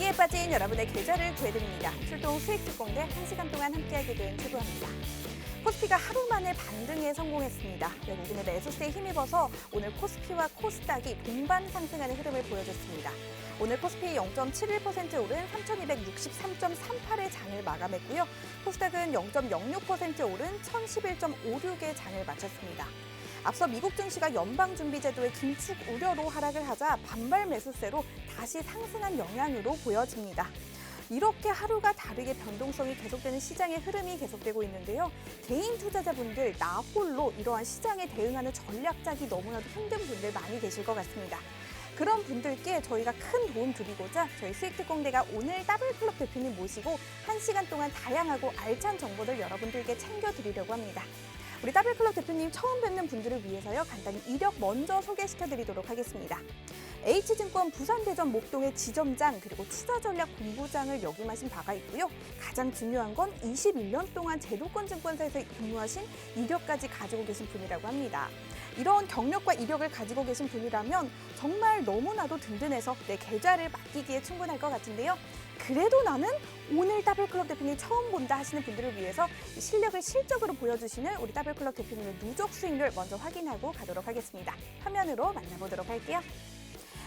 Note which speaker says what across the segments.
Speaker 1: 위기에 빠진 여러분의 계좌를 구해드립니다. 출동 수익 특공대 1시간 동안 함께하게 된 주부합니다. 코스피가 하루 만에 반등에 성공했습니다. 외국인의 매수세에 힘입어서 오늘 코스피와 코스닥이 동반 상승하는 흐름을 보여줬습니다. 오늘 코스피 0.71% 오른 3,263.38의 장을 마감했고요. 코스닥은 0.06% 오른 1,011.56의 장을 마쳤습니다. 앞서 미국 증시가 연방준비제도의 긴축 우려로 하락을 하자 반발 매수세로 다시 상승한 영향으로 보여집니다. 이렇게 하루가 다르게 변동성이 계속되는 시장의 흐름이 계속되고 있는데요. 개인 투자자분들 나 홀로 이러한 시장에 대응하는 전략 짜기 너무나도 힘든 분들 많이 계실 것 같습니다. 그런 분들께 저희가 큰 도움 드리고자 저희 수익특공대가 오늘 더블클럽 대표님 모시고 1시간 동안 다양하고 알찬 정보들 여러분들께 챙겨드리려고 합니다. 우리 더블클럽 대표님 처음 뵙는 분들을 위해서요. 간단히 이력 먼저 소개시켜드리도록 하겠습니다. H증권 부산대전 목동의 지점장 그리고 투자전략본부장을 역임하신 바가 있고요. 가장 중요한 건 21년 동안 제도권증권사에서 근무하신 이력까지 가지고 계신 분이라고 합니다. 이런 경력과 이력을 가지고 계신 분이라면 정말 너무나도 든든해서 내 계좌를 맡기기에 충분할 것 같은데요. 그래도 나는 오늘 더블클럽 대표님 처음 본다 하시는 분들을 위해서 실력을 실적으로 보여주시는 우리 더블클럽 대표님의 누적 수익률 먼저 확인하고 가도록 하겠습니다. 화면으로 만나보도록 할게요.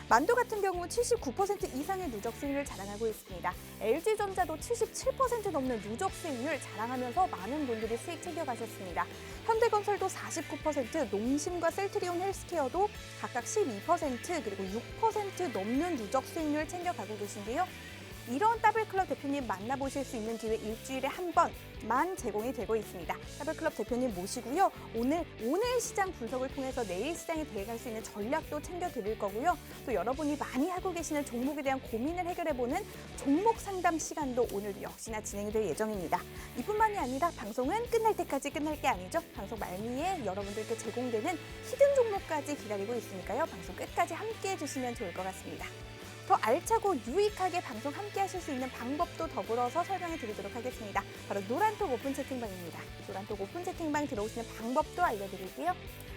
Speaker 1: 만도 같은 경우 79% 이상의 누적 수익률을 자랑하고 있습니다. LG전자도 77% 넘는 누적 수익률 자랑하면서 많은 분들이 수익 챙겨가셨습니다. 현대건설도 49%, 농심과 셀트리온 헬스케어도 각각 12% 그리고 6% 넘는 누적 수익률 챙겨가고 계신데요. 이런 더블클럽 대표님 만나보실 수 있는 기회 일주일에 한 번만 제공이 되고 있습니다. 더블클럽 대표님 모시고요. 오늘 시장 분석을 통해서 내일 시장에 대응할 수 있는 전략도 챙겨드릴 거고요. 또 여러분이 많이 하고 계시는 종목에 대한 고민을 해결해보는 종목 상담 시간도 오늘도 역시나 진행이 될 예정입니다. 이뿐만이 아니라 방송은 끝날 때까지 끝날 게 아니죠. 방송 말미에 여러분들께 제공되는 히든 종목까지 기다리고 있으니까요. 방송 끝까지 함께해 주시면 좋을 것 같습니다. 더 알차고 유익하게 방송 함께 하실 수 있는 방법도 더불어서 설명해 드리도록 하겠습니다. 바로 노란톡 오픈 채팅방입니다. 노란톡 오픈 채팅방 들어오시는 방법도 알려드릴게요.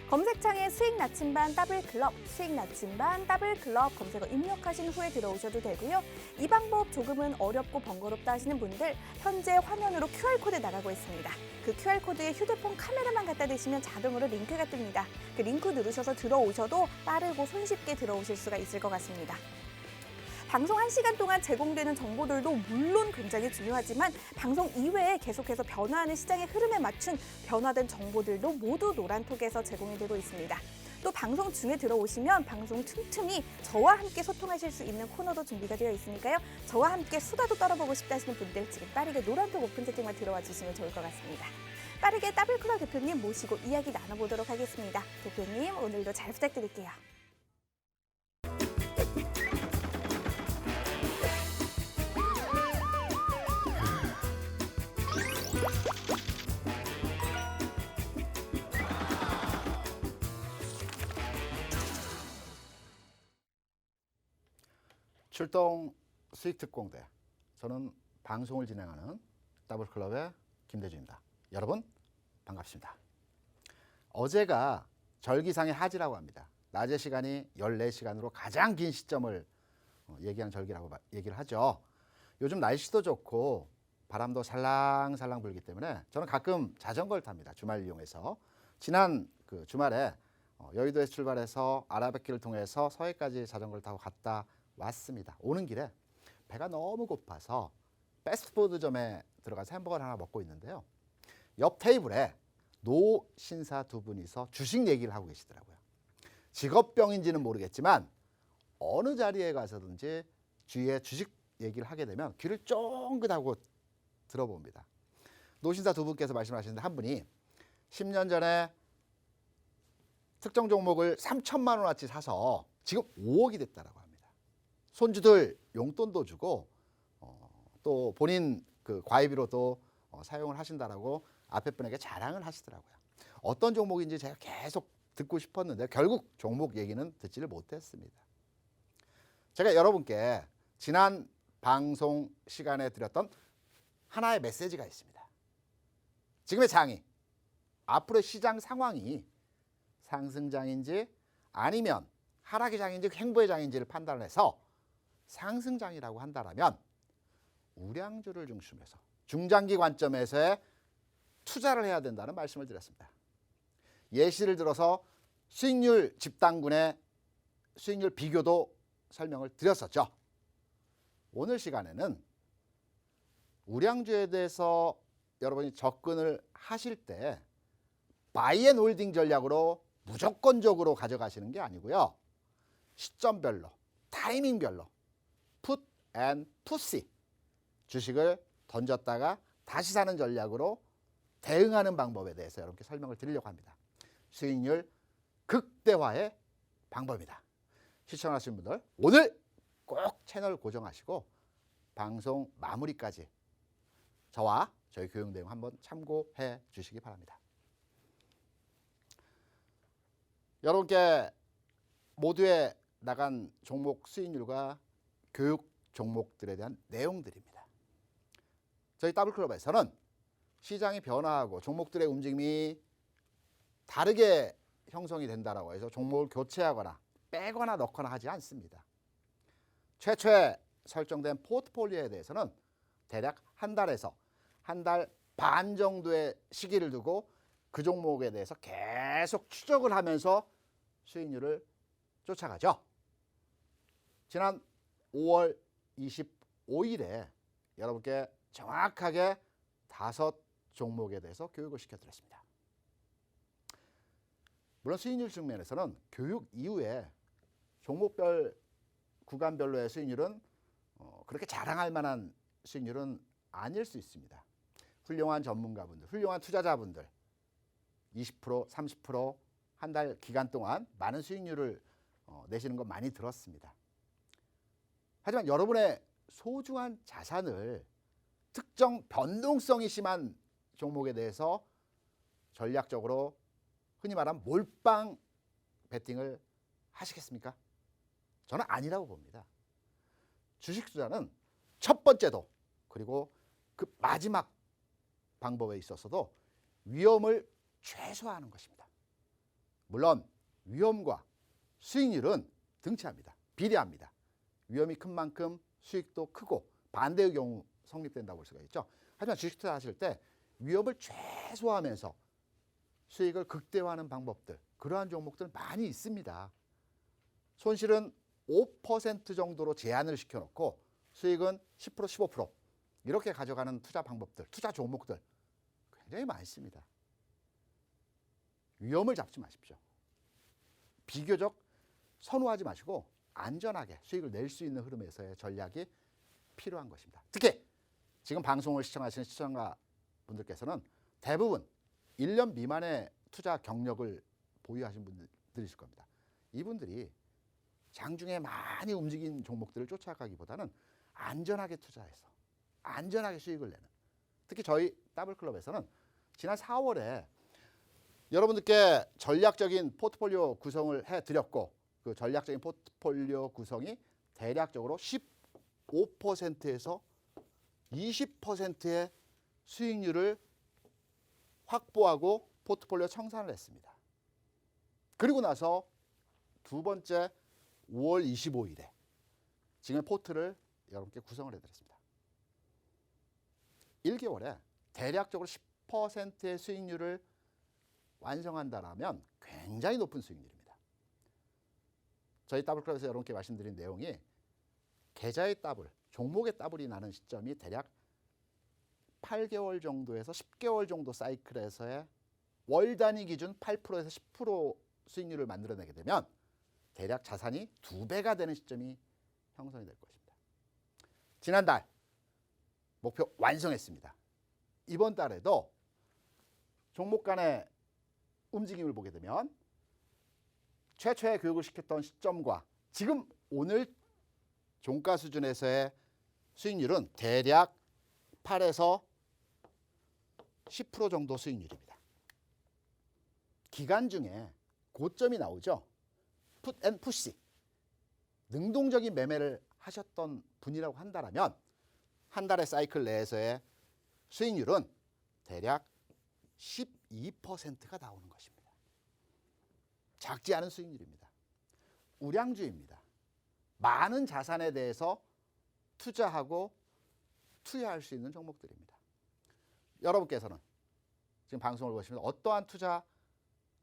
Speaker 1: 검색창에 수익 나침반 더블클럽, 수익 나침반 더블클럽 검색어 입력하신 후에 들어오셔도 되고요. 이 방법 조금은 어렵고 번거롭다 하시는 분들 현재 화면으로 QR코드 나가고 있습니다. 그 QR코드에 휴대폰 카메라만 갖다 대시면 자동으로 링크가 뜹니다. 그 링크 누르셔서 들어오셔도 빠르고 손쉽게 들어오실 수가 있을 것 같습니다. 방송 1시간 동안 제공되는 정보들도 물론 굉장히 중요하지만 방송 이외에 계속해서 변화하는 시장의 흐름에 맞춘 변화된 정보들도 모두 노란톡에서 제공이 되고 있습니다. 또 방송 중에 들어오시면 방송 틈틈이 저와 함께 소통하실 수 있는 코너도 준비가 되어 있으니까요. 저와 함께 수다도 떨어보고 싶다 하시는 분들 지금 빠르게 노란톡 오픈 채팅만 들어와 주시면 좋을 것 같습니다. 빠르게 더블클럽 대표님 모시고 이야기 나눠보도록 하겠습니다. 대표님 오늘도 잘 부탁드릴게요.
Speaker 2: 출동 수익특공대, 저는 방송을 진행하는 더블클럽의 김대주입니다. 여러분 반갑습니다. 어제가 절기상의 하지라고 합니다. 낮의 시간이 14시간으로 가장 긴 시점을 얘기하는 절기라고 얘기를 하죠. 요즘 날씨도 좋고 바람도 살랑살랑 불기 때문에 저는 가끔 자전거를 탑니다. 주말 이용해서. 지난 그 주말에 여의도에서 출발해서 아라뱃길을 통해서 서해까지 자전거를 타고 갔다 왔습니다. 오는 길에 배가 너무 고파서 패스트푸드점에 들어가서 햄버거를 하나 먹고 있는데요. 옆 테이블에 노 신사 두 분이서 주식 얘기를 하고 계시더라고요. 직업병인지는 모르겠지만 어느 자리에 가서든지 주위에 주식 얘기를 하게 되면 귀를 쫑긋하고 들어봅니다. 노 신사 두 분께서 말씀하시는데 한 분이 10년 전에 특정 종목을 3천만 원어치 사서 지금 5억이 됐다라고 합니다. 손주들 용돈도 주고 또 본인 그 과외비로도 사용을 하신다라고 앞에 분에게 자랑을 하시더라고요. 어떤 종목인지 제가 계속 듣고 싶었는데 결국 종목 얘기는 듣지를 못했습니다. 제가 여러분께 지난 방송 시간에 드렸던 하나의 메시지가 있습니다. 지금의 장이 앞으로의 시장 상황이 상승장인지 아니면 하락의 장인지 횡보의 장인지를 판단해서 상승장이라고 한다면 우량주를 중심해서 중장기 관점에서의 투자를 해야 된다는 말씀을 드렸습니다. 예시를 들어서 수익률 집단군의 수익률 비교도 설명을 드렸었죠. 오늘 시간에는 우량주에 대해서 여러분이 접근을 하실 때 바이앤홀딩 전략으로 무조건적으로 가져가시는 게 아니고요. 시점별로, 타이밍별로 풋 앤 푸시 주식을 던졌다가 다시 사는 전략으로 대응하는 방법에 대해서 여러분께 설명을 드리려고 합니다. 수익률 극대화의 방법입니다. 시청하시는 분들 오늘 꼭 채널 고정하시고 방송 마무리까지 저와 저희 교육 내용 한번 참고해 주시기 바랍니다. 여러분께 모두에 나간 종목 수익률과 교육 종목들에 대한 내용들입니다. 저희 더블클럽에서는 시장이 변화하고 종목들의 움직임이 다르게 형성이 된다고 해서 종목을 교체하거나 빼거나 넣거나 하지 않습니다. 최초에 설정된 포트폴리오에 대해서는 대략 한 달에서 한 달 반 정도의 시기를 두고 그 종목에 대해서 계속 추적을 하면서 수익률을 쫓아가죠. 지난 5월 25일에 여러분께 정확하게 5 종목에 대해서 교육을 시켜드렸습니다. 물론 수익률 측면에서는 교육 이후에 종목별 구간별로의 수익률은 그렇게 자랑할 만한 수익률은 아닐 수 있습니다. 훌륭한 전문가분들, 훌륭한 투자자분들 20%, 30% 한 달 기간 동안 많은 수익률을 내시는 거 많이 들었습니다. 하지만 여러분의 소중한 자산을 특정 변동성이 심한 종목에 대해서 전략적으로 흔히 말하는 몰빵 베팅을 하시겠습니까? 저는 아니라고 봅니다. 주식 투자는 첫 번째도 그리고 그 마지막 방법에 있어서도 위험을 최소화하는 것입니다. 물론 위험과 수익률은 등치합니다. 비례합니다. 위험이 큰 만큼 수익도 크고 반대의 경우 성립된다고 볼 수가 있죠. 하지만 주식 투자하실 때 위험을 최소화하면서 수익을 극대화하는 방법들, 그러한 종목들 많이 있습니다. 손실은 5% 정도로 제한을 시켜놓고 수익은 10%, 15% 이렇게 가져가는 투자 방법들, 투자 종목들 굉장히 많습니다. 위험을 잡지 마십시오. 비교적 선호하지 마시고 안전하게 수익을 낼 수 있는 흐름에서의 전략이 필요한 것입니다. 특히 지금 방송을 시청하시는 시청자분들께서는 대부분 1년 미만의 투자 경력을 보유하신 분들이실 겁니다. 이분들이 장중에 많이 움직인 종목들을 쫓아가기보다는 안전하게 투자해서 안전하게 수익을 내는, 특히 저희 더블클럽에서는 지난 4월에 여러분들께 전략적인 포트폴리오 구성을 해드렸고 그 전략적인 포트폴리오 구성이 대략적으로 15%에서 20%의 수익률을 확보하고 포트폴리오 청산을 했습니다. 그리고 나서 두 번째 5월 25일에 지금 포트를 여러분께 구성을 해드렸습니다. 1개월에 대략적으로 10%의 수익률을 완성한다라면 굉장히 높은 수익률입니다. 저희 더블클럽에서 여러분께 말씀드린 내용이 계좌의 더블, 종목의 더블이 나는 시점이 대략 8개월 정도에서 10개월 정도 사이클에서의 월 단위 기준 8%에서 10% 수익률을 만들어내게 되면 대략 자산이 2배가 되는 시점이 형성이 될 것입니다. 지난달 목표 완성했습니다. 이번 달에도 종목 간의 움직임을 보게 되면 최초의 교육을 시켰던 시점과 지금 오늘 종가 수준에서의 수익률은 대략 8에서 10% 정도 수익률입니다. 기간 중에 고점이 나오죠. 풋 앤 푸시, 능동적인 매매를 하셨던 분이라고 한다면 한 달의 사이클 내에서의 수익률은 대략 12%가 나오는 것입니다. 작지 않은 수익률입니다. 우량주입니다. 많은 자산에 대해서 투자하고 투여할 수 있는 종목들입니다. 여러분께서는 지금 방송을 보시면서 어떠한 투자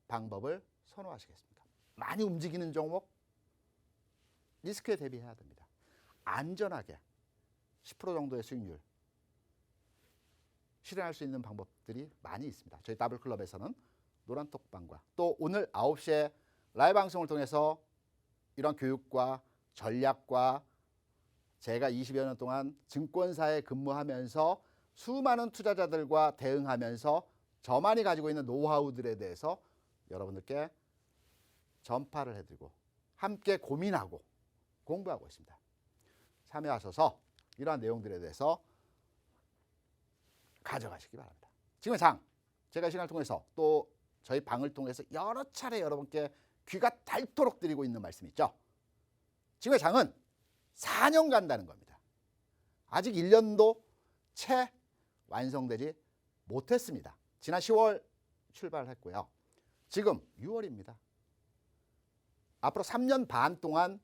Speaker 2: 방법을 선호하시겠습니까? 많이 움직이는 종목, 리스크에 대비해야 됩니다. 안전하게 10% 정도의 수익률 실현할 수 있는 방법들이 많이 있습니다. 저희 더블클럽에서는 노란톡방과 또 오늘 9시에 라이브 방송을 통해서 이런 교육과 전략과 제가 20여 년 동안 증권사에 근무하면서 수많은 투자자들과 대응하면서 저만이 가지고 있는 노하우들에 대해서 여러분들께 전파를 해드리고 함께 고민하고 공부하고 있습니다. 참여하셔서 이러한 내용들에 대해서 가져가시기 바랍니다. 지금의 장, 제가 시간을 통해서 또 저희 방을 통해서 여러 차례 여러분께 귀가 닳도록 드리고 있는 말씀이 있죠. 지금의 장은 4년 간다는 겁니다. 아직 1년도 채 완성되지 못했습니다. 지난 10월 출발했고요. 지금 6월입니다. 앞으로 3년 반 동안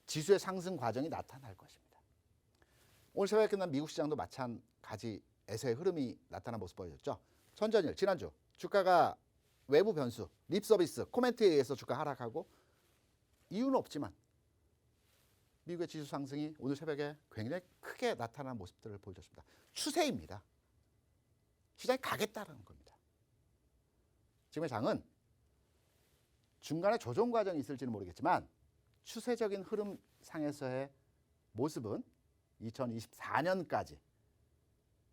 Speaker 2: 지수의 상승 과정이 나타날 것입니다. 오늘 새벽에 끝난 미국 시장도 마찬가지에서의 흐름이 나타난 모습 보여줬죠. 선전일 지난주 주가가 외부 변수, 립 서비스, 코멘트에 의해서 주가 하락하고 이유는 없지만 미국의 지수 상승이 오늘 새벽에 굉장히 크게 나타난 모습들을 보여줬습니다. 추세입니다. 시장이 가겠다는 겁니다. 지금의 장은 중간에 조정 과정이 있을지는 모르겠지만 추세적인 흐름상에서의 모습은 2024년까지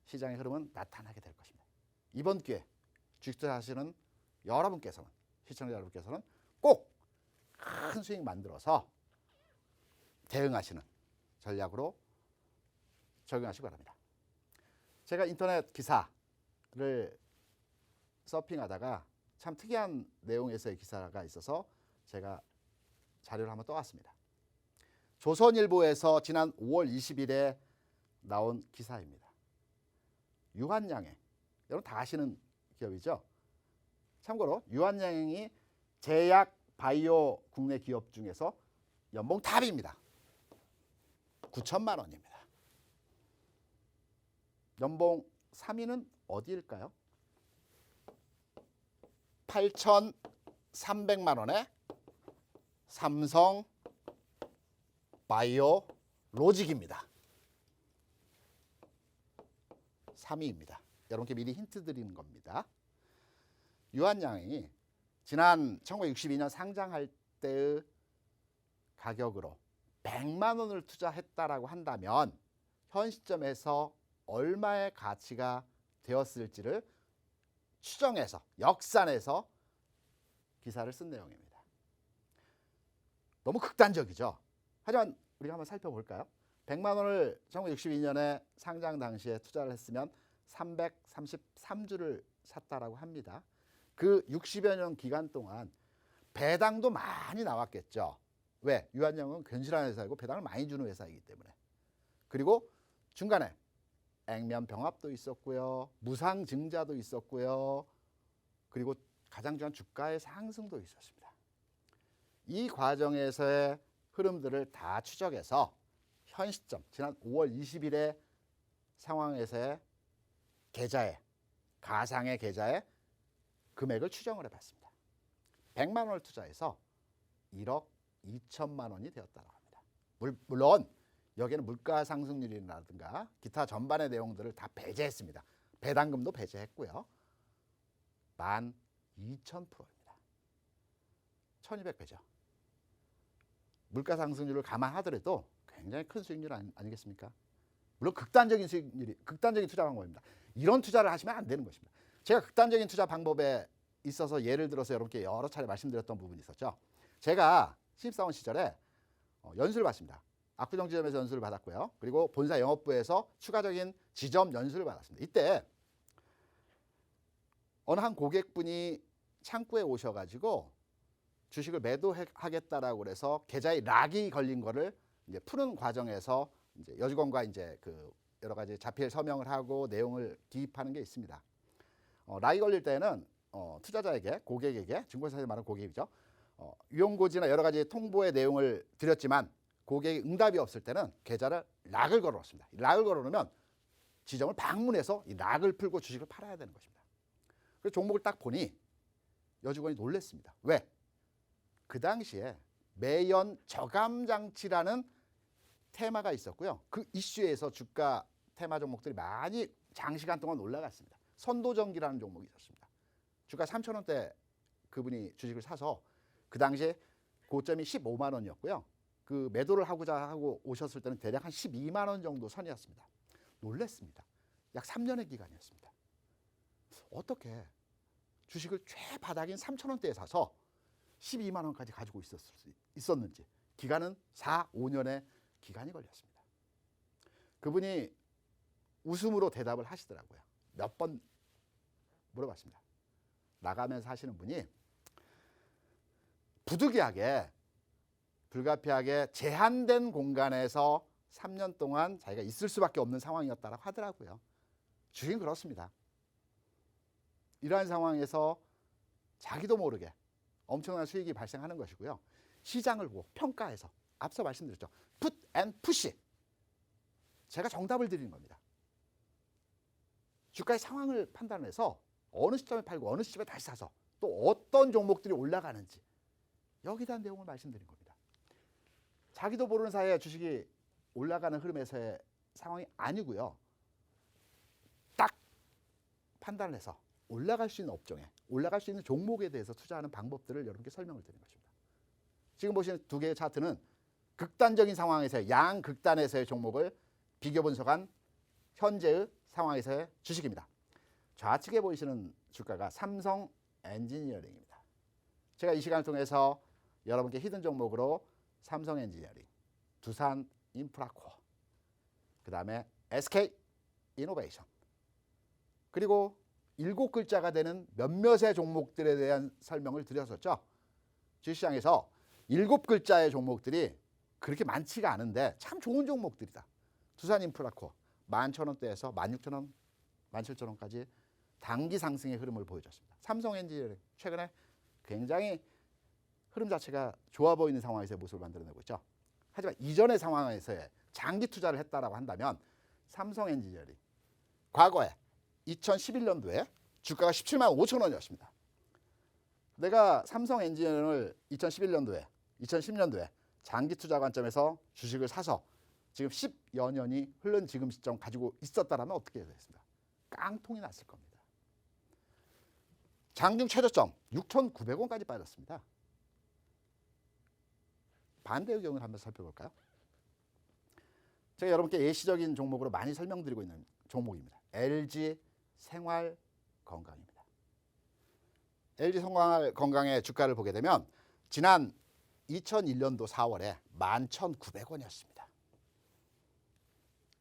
Speaker 2: 시장의 흐름은 나타나게 될 것입니다. 이번 기회에 주식 투자하시는 여러분께서는, 시청자 여러분께서는 꼭 큰 수익 만들어서 대응하시는 전략으로 적용하시기 바랍니다. 제가 인터넷 기사를 서핑하다가 참 특이한 내용에서의 기사가 있어서 제가 자료를 한번 떠왔습니다. 조선일보에서 지난 5월 20일에 나온 기사입니다. 유한양행, 여러분 다 아시는 기업이죠. 참고로 유한양행이 제약 바이오 국내 기업 중에서 연봉 탑입니다. 9천만 원입니다. 연봉 3위는 어디일까요? 8,300만 원에 삼성 바이오 로직입니다. 3위입니다. 여러분께 미리 힌트 드리는 겁니다. 유한양이 지난 1962년 상장할 때의 가격으로 100만 원을 투자했다라고 한다면 현 시점에서 얼마의 가치가 되었을지를 추정해서 역산해서 기사를 쓴 내용입니다. 너무 극단적이죠. 하지만 우리가 한번 살펴볼까요? 100만 원을 1962년에 상장 당시에 투자를 했으면 333주를 샀다라고 합니다. 그 60여 년 기간 동안 배당도 많이 나왔겠죠. 왜? 유한양은 견실한 회사이고 배당을 많이 주는 회사이기 때문에. 그리고 중간에 액면 병합도 있었고요. 무상증자도 있었고요. 그리고 가장 중요한 주가의 상승도 있었습니다. 이 과정에서의 흐름들을 다 추적해서 현 시점 지난 5월 20일의 상황에서의 계좌에 가상의 계좌에 금액을 추정을 해봤습니다. 100만 원을 투자해서 1억 2천만 원이 되었다고 합니다. 물론 여기에는 물가 상승률이라든가 기타 전반의 내용들을 다 배제했습니다. 배당금도 배제했고요. 12,000%입니다. 1200배죠. 물가 상승률을 감안하더라도 굉장히 큰 수익률 아니겠습니까? 물론 극단적인 수익률이, 극단적인 투자 방법입니다. 이런 투자를 하시면 안 되는 것입니다. 제가 극단적인 투자 방법에 있어서 예를 들어서 여러분께 여러 차례 말씀드렸던 부분이 있었죠. 제가 신입사원 시절에 연수를 받습니다. 압구정 지점에서 연수를 받았고요. 그리고 본사 영업부에서 추가적인 지점 연수를 받았습니다. 이때 어느 한 고객분이 창구에 오셔가지고 주식을 매도하겠다라고 그래서 계좌에 락이 걸린 거를 이제 푸는 과정에서 이제 여직원과 이제 그 여러 가지 자필 서명을 하고 내용을 기입하는 게 있습니다. 락이 걸릴 때는 투자자에게, 고객에게, 증권사에서 말하는 고객이죠. 유용고지나 여러 가지 통보의 내용을 드렸지만 고객이 응답이 없을 때는 계좌를 락을 걸어놓습니다. 락을 걸어놓으면 지점을 방문해서 이 락을 풀고 주식을 팔아야 되는 것입니다. 그래서 종목을 딱 보니 여직원이 놀랐습니다. 왜? 그 당시에 매연 저감 장치라는 테마가 있었고요. 그 이슈에서 주가 테마 종목들이 많이 장시간 동안 올라갔습니다. 선도전기라는 종목이 있었습니다. 주가 3,000원대 그분이 주식을 사서 그 당시에 고점이 15만 원이었고요. 그 매도를 하고자 하고 오셨을 때는 대략 한 12만 원 정도 선이었습니다. 놀랐습니다. 약 3년의 기간이었습니다. 어떻게 주식을 최바닥인 3,000원대에 사서 12만 원까지 가지고 있었는지 기간은 4, 5년의 기간이 걸렸습니다. 그분이 웃음으로 대답을 하시더라고요. 몇 번 물어봤습니다. 나가면서 하시는 분이 부득이하게 불가피하게 제한된 공간에서 3년 동안 자기가 있을 수밖에 없는 상황이었다고 하더라고요. 주식은 그렇습니다. 이러한 상황에서 자기도 모르게 엄청난 수익이 발생하는 것이고요. 시장을 보고 평가해서 앞서 말씀드렸죠. 풋 앤 푸시. 제가 정답을 드리는 겁니다. 주가의 상황을 판단해서 어느 시점에 팔고 어느 시점에 다시 사서 또 어떤 종목들이 올라가는지 여기에 대한 내용을 말씀드린 겁니다. 자기도 모르는 사이에 주식이 올라가는 흐름에서의 상황이 아니고요. 딱 판단을 해서 올라갈 수 있는 업종에 올라갈 수 있는 종목에 대해서 투자하는 방법들을 여러분께 설명을 드리는 것입니다. 지금 보시는 두 개의 차트는 극단적인 상황에서의 양극단에서의 종목을 비교 분석한 현재의 상황에서의 주식입니다. 좌측에 보이시는 주가가 삼성 엔지니어링입니다. 제가 이 시간을 통해서 여러분께 히든 종목으로 삼성 엔지니어링, 두산 인프라코어, 그 다음에 SK 이노베이션, 그리고 7글자가 되는 몇몇의 종목들에 대한 설명을 드렸었죠. 주식시장에서 7글자의 종목들이 그렇게 많지가 않은데 참 좋은 종목들이다. 두산 인프라코어 11,000원대에서 16,000원, 17,000원까지 단기 상승의 흐름을 보여줬습니다. 삼성 엔지니어링 최근에 굉장히 흐름 자체가 좋아 보이는 상황에서의 모습을 만들어내고 있죠. 하지만 이전의 상황에서의 장기 투자를 했다라고 한다면 삼성 엔지니어링 과거에 2011년도에 주가가 17만 5천 원이었습니다. 내가 삼성 엔지니어링을 2011년도에 2010년도에 장기 투자 관점에서 주식을 사서 지금 10여 년이 흐른 지금 시점 가지고 있었다라면 어떻게 됐습니까? 깡통이 났을 겁니다. 장중 최저점 6,900원까지 빠졌습니다. 반대의 경우를 한번 살펴볼까요? 제가 여러분께 예시적인 종목으로 많이 설명드리고 있는 종목입니다. LG 생활건강입니다. LG 생활건강의 주가를 보게 되면 지난 2001년도 4월에 11,900원이었습니다.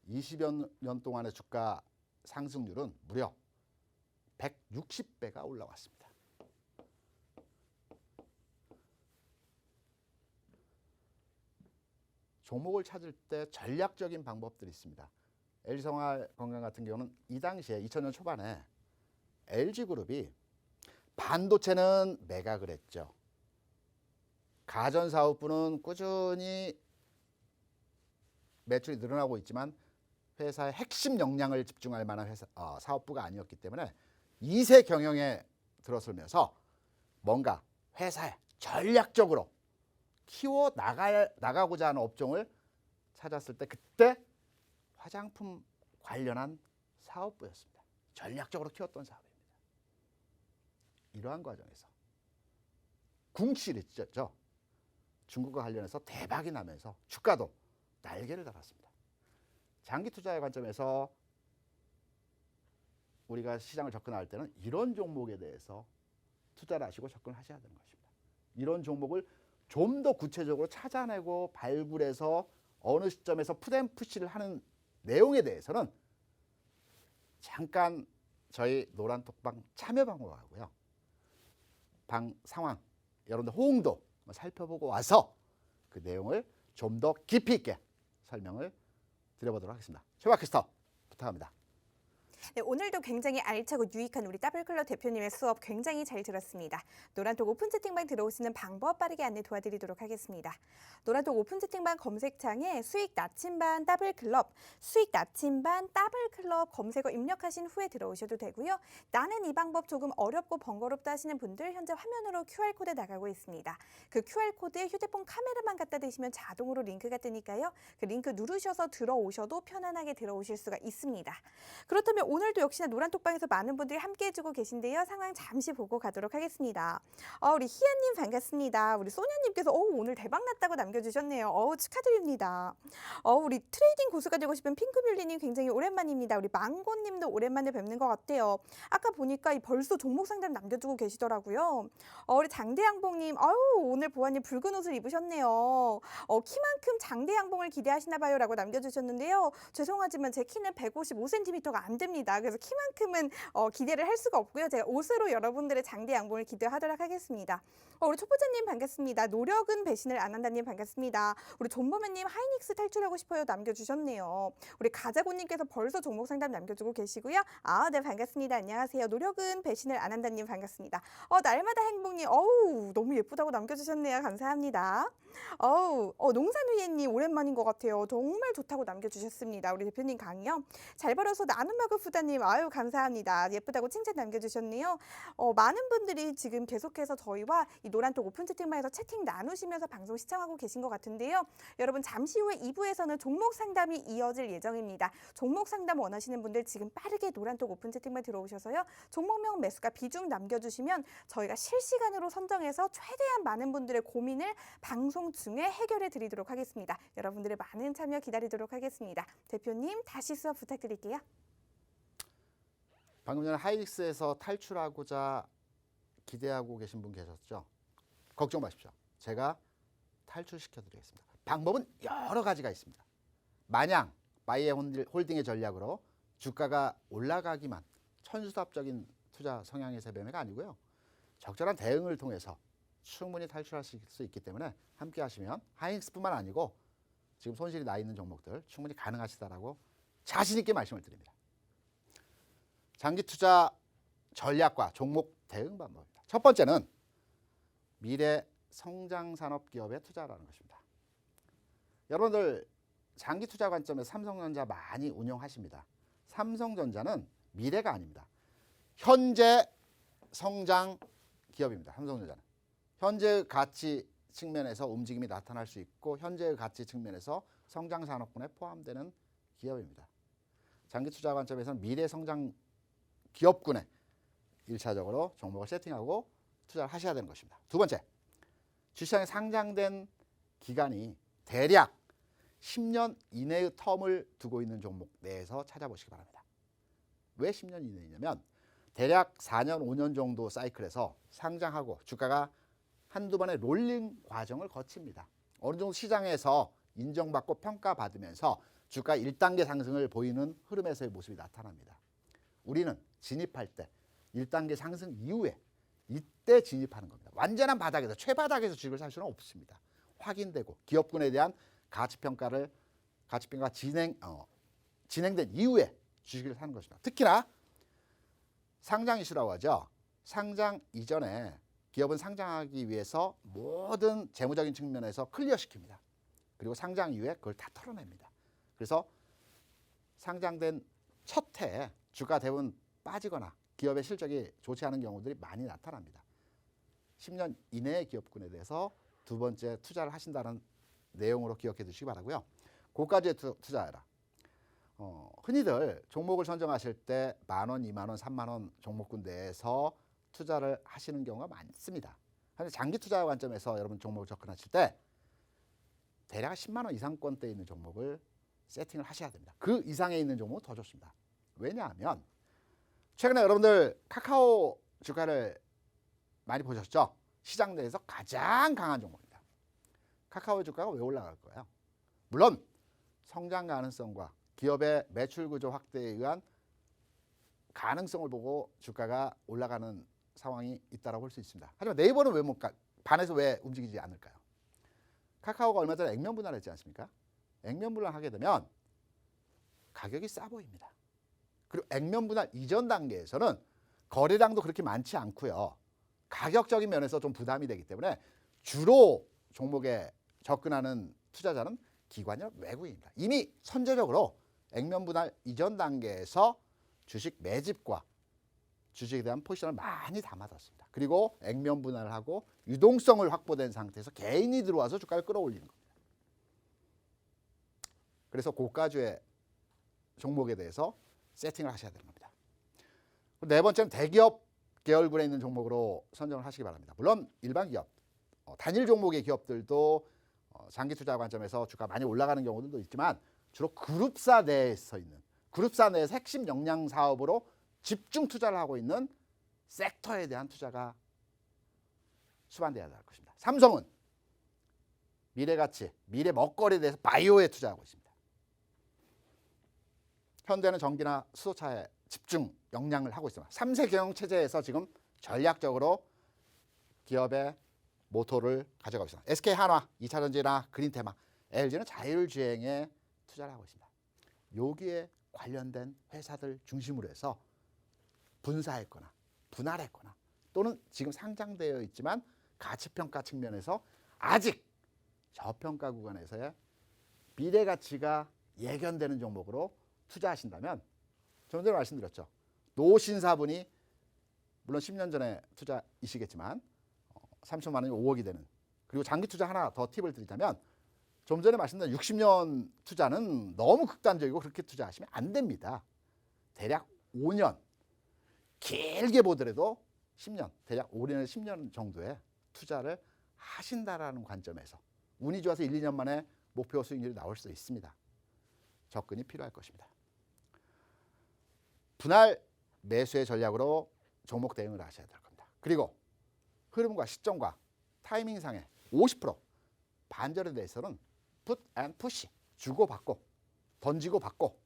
Speaker 2: 20여 년 동안의 주가 상승률은 무려 160배가 올라왔습니다. 종목을 찾을 때 전략적인 방법들이 있습니다. LG생활건강 같은 경우는 이 당시에 2000년 초반에 LG그룹이 반도체는 매각을 했죠. 가전사업부는 꾸준히 매출이 늘어나고 있지만 회사의 핵심 역량을 집중할 만한 사업부가 아니었기 때문에 2세 경영에 들어서면서 뭔가 회사에 전략적으로 키워 나가고자 하는 업종을 찾았을 때 그때 화장품 관련한 사업부였습니다. 전략적으로 키웠던 사업입니다. 이러한 과정에서 궁시를 찢었죠. 중국과 관련해서 대박이 나면서 주가도 날개를 달았습니다. 장기 투자의 관점에서 우리가 시장을 접근할 때는 이런 종목에 대해서 투자를 하시고 접근하셔야 되는 것입니다. 이런 종목을 좀 더 구체적으로 찾아내고 발굴해서 어느 시점에서 풋앤푸시를 하는 내용에 대해서는 잠깐 저희 노란톡방 참여 방법하고요. 방 상황, 여러분들 호응도 살펴보고 와서 그 내용을 좀 더 깊이 있게 설명을 드려보도록 하겠습니다. 최박캐스터 부탁합니다.
Speaker 1: 네, 오늘도 굉장히 알차고 유익한 우리 더블클럽 대표님의 수업 굉장히 잘 들었습니다. 노란톡 오픈 채팅방 들어오시는 방법 빠르게 안내 도와드리도록 하겠습니다. 노란톡 오픈 채팅방 검색창에 수익 나침반 더블클럽, 수익 나침반 더블클럽 검색어 입력하신 후에 들어오셔도 되고요. 나는 이 방법 조금 어렵고 번거롭다 하시는 분들 현재 화면으로 QR코드 나가고 있습니다. 그 QR코드에 휴대폰 카메라만 갖다 대시면 자동으로 링크가 뜨니까요. 그 링크 누르셔서 들어오셔도 편안하게 들어오실 수가 있습니다. 그렇다면 오늘도 역시나 노란톡방에서 많은 분들이 함께 해주고 계신데요. 상황 잠시 보고 가도록 하겠습니다. 우리 희연님 반갑습니다. 우리 소녀님께서 오늘 대박 났다고 남겨주셨네요. 축하드립니다. 우리 트레이딩 고수가 되고 싶은 핑크뮬리님 굉장히 오랜만입니다. 우리 망고님도 오랜만에 뵙는 것 같아요. 아까 보니까 벌써 종목 상담 남겨주고 계시더라고요. 우리 장대양봉님, 오늘 보아님 붉은 옷을 입으셨네요. 키만큼 장대양봉을 기대하시나 봐요 라고 남겨주셨는데요. 죄송하지만 제 키는 155cm가 안 됩니다. 그래서 키만큼은 기대를 할 수가 없고요. 제가 옷으로 여러분들의 장대 양봉을 기대하도록 하겠습니다. 우리 초보자님 반갑습니다. 노력은 배신을 안 한다님 반갑습니다. 우리 존버맨님 하이닉스 탈출하고 싶어요 남겨주셨네요. 우리 가자고님께서 벌써 종목 상담 남겨주고 계시고요. 네 반갑습니다. 안녕하세요. 노력은 배신을 안 한다님 반갑습니다. 날마다 행복님 너무 예쁘다고 남겨주셨네요. 감사합니다. 농산위에님 오랜만인 것 같아요. 정말 좋다고 남겨주셨습니다. 우리 대표님 강의요. 잘 벌어서 나눔 마급 부다님 감사합니다. 예쁘다고 칭찬 남겨주셨네요. 많은 분들이 지금 계속해서 저희와 이 노란톡 오픈 채팅방에서 채팅 나누시면서 방송 시청하고 계신 것 같은데요. 여러분 잠시 후에 2부에서는 종목 상담이 이어질 예정입니다. 종목 상담 원하시는 분들 지금 빠르게 노란톡 오픈 채팅방 들어오셔서요. 종목명 매수가 비중 남겨주시면 저희가 실시간으로 선정해서 최대한 많은 분들의 고민을 방송 중에 해결해 드리도록 하겠습니다. 여러분들의 많은 참여 기다리도록 하겠습니다. 대표님 다시 수업 부탁드릴게요.
Speaker 2: 방금 전에 하이닉스에서 탈출하고자 기대하고 계신 분 계셨죠? 걱정 마십시오. 제가 탈출시켜 드리겠습니다. 방법은 여러 가지가 있습니다. 마냥 바이에 홀딩의 전략으로 주가가 올라가기만 천수답적인 투자 성향의 세배매가 아니고요. 적절한 대응을 통해서 충분히 탈출하실 수 있기 때문에 함께 하시면 하이닉스뿐만 아니고 지금 손실이 나 있는 종목들 충분히 가능하시다라고 자신 있게 말씀을 드립니다. 장기 투자 전략과 종목 대응 방법입니다. 첫 번째는 미래 성장 산업 기업에 투자라는 것입니다. 여러분들 장기 투자 관점에서 삼성전자 많이 운용하십니다. 삼성전자는 미래가 아닙니다. 현재 성장 기업입니다. 삼성전자는. 현재의 가치 측면에서 움직임이 나타날 수 있고 현재의 가치 측면에서 성장 산업군에 포함되는 기업입니다. 장기 투자 관점에서는 미래 성장 기업군에 1차적으로 종목을 세팅하고 투자를 하셔야 되는 것입니다. 두 번째, 주시장에 상장된 기간이 대략 10년 이내의 텀을 두고 있는 종목 내에서 찾아보시기 바랍니다. 왜 10년 이내이냐면 대략 4년, 5년 정도 사이클에서 상장하고 주가가 한두 번의 롤링 과정을 거칩니다. 어느 정도 시장에서 인정받고 평가받으면서 주가 1단계 상승을 보이는 흐름에서의 모습이 나타납니다. 우리는 진입할 때 1단계 상승 이후에 이때 진입하는 겁니다. 완전한 바닥에서 최바닥에서 주식을 살 수는 없습니다. 확인되고 기업군에 대한 가치평가가 진행된 이후에 주식을 사는 것입니다. 특히나 상장 이슈라고 하죠. 상장 이전에 기업은 상장하기 위해서 모든 재무적인 측면에서 클리어시킵니다. 그리고 상장 이후에 그걸 다 털어냅니다. 그래서 상장된 첫 해에 주가 대부분 빠지거나 기업의 실적이 좋지 않은 경우들이 많이 나타납니다. 10년 이내의 기업군에 대해서 두 번째 투자를 하신다는 내용으로 기억해 두시기 바라고요. 고가지에 투자해라. 흔히들 종목을 선정하실 때 10,000원, 20,000원, 30,000원 종목군 내에서 투자를 하시는 경우가 많습니다. 그런데 장기 투자 관점에서 여러분 종목을 접근하실 때 대략 10만 원 이상권대에 있는 종목을 세팅을 하셔야 됩니다. 그 이상에 있는 종목은 더 좋습니다. 왜냐하면 최근에 여러분들 카카오 주가를 많이 보셨죠? 시장 내에서 가장 강한 종목입니다. 카카오 주가가 왜 올라갈 거예요? 물론 성장 가능성과 기업의 매출 구조 확대에 의한 가능성을 보고 주가가 올라가는 상황이 있다고 볼 수 있습니다. 하지만 네이버는 왜 못 가? 반에서 왜 움직이지 않을까요? 카카오가 얼마 전에 액면 분할했지 않습니까? 액면 분할하게 되면 가격이 싸 보입니다. 그리고 액면 분할 이전 단계에서는 거래량도 그렇게 많지 않고요. 가격적인 면에서 좀 부담이 되기 때문에 주로 종목에 접근하는 투자자는 기관이나 외국인입니다. 이미 선제적으로 액면 분할 이전 단계에서 주식 매집과 주식에 대한 포지션을 많이 담아뒀습니다. 그리고 액면 분할을 하고 유동성을 확보된 상태에서 개인이 들어와서 주가를 끌어올리는 겁니다. 그래서 고가주의 종목에 대해서 세팅을 하셔야 되는 겁니다. 네 번째는 대기업 계열군에 있는 종목으로 선정을 하시기 바랍니다. 물론 일반 기업, 단일 종목의 기업들도 장기 투자 관점에서 주가 많이 올라가는 경우들도 있지만 주로 그룹사 내에서 있는 그룹사 내에서 핵심 역량 사업으로 집중 투자를 하고 있는 섹터에 대한 투자가 수반돼야 할 것입니다. 삼성은 미래가치, 미래 먹거리에 대해서 바이오에 투자하고 있습니다. 현대는 전기나 수소차에 집중 역량을 하고 있습니다. 3세 경영 체제에서 지금 전략적으로 기업의 모토를 가져가고 있습니다. SK 한화, 2차전지나 그린테마, LG는 자율주행에 투자를 하고 있습니다. 여기에 관련된 회사들 중심으로 해서 분사했거나 분할했거나 또는 지금 상장되어 있지만 가치평가 측면에서 아직 저평가 구간에서의 미래가치가 예견되는 종목으로 투자하신다면 좀 전에 말씀드렸죠. 노신사분이 물론 10년 전에 투자이시겠지만 3천만 원이 5억이 되는 그리고 장기 투자 하나 더 팁을 드리자면 좀 전에 말씀드린 60년 투자는 너무 극단적이고 그렇게 투자하시면 안 됩니다. 대략 5년 길게 보더라도 10년 대략 5년에서 10년 정도의 투자를 하신다라는 관점에서 운이 좋아서 1, 2년 만에 목표 수익률이 나올 수 있습니다. 접근이 필요할 것입니다. 분할 매수의 전략으로 종목 대응을 하셔야 될 겁니다. 그리고 흐름과 시점과 타이밍상에 50% 반절에 대해서는 풋 앤 푸시 주고받고 던지고 받고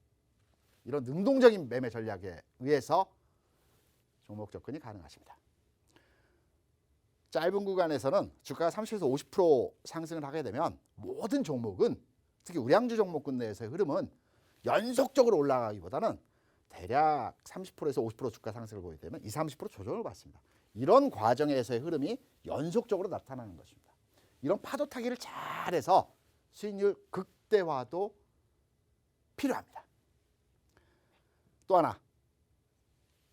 Speaker 2: 이런 능동적인 매매 전략에 의해서 종목 접근이 가능하십니다. 짧은 구간에서는 주가가 30에서 50% 상승을 하게 되면 모든 종목은 특히 우량주 종목군 내에서의 흐름은 연속적으로 올라가기보다는 대략 30%에서 50% 주가 상승을 보이게 되면 20, 30% 조정을 받습니다. 이런 과정에서의 흐름이 연속적으로 나타나는 것입니다. 이런 파도 타기를 잘해서 수익률 극대화도 필요합니다. 또 하나,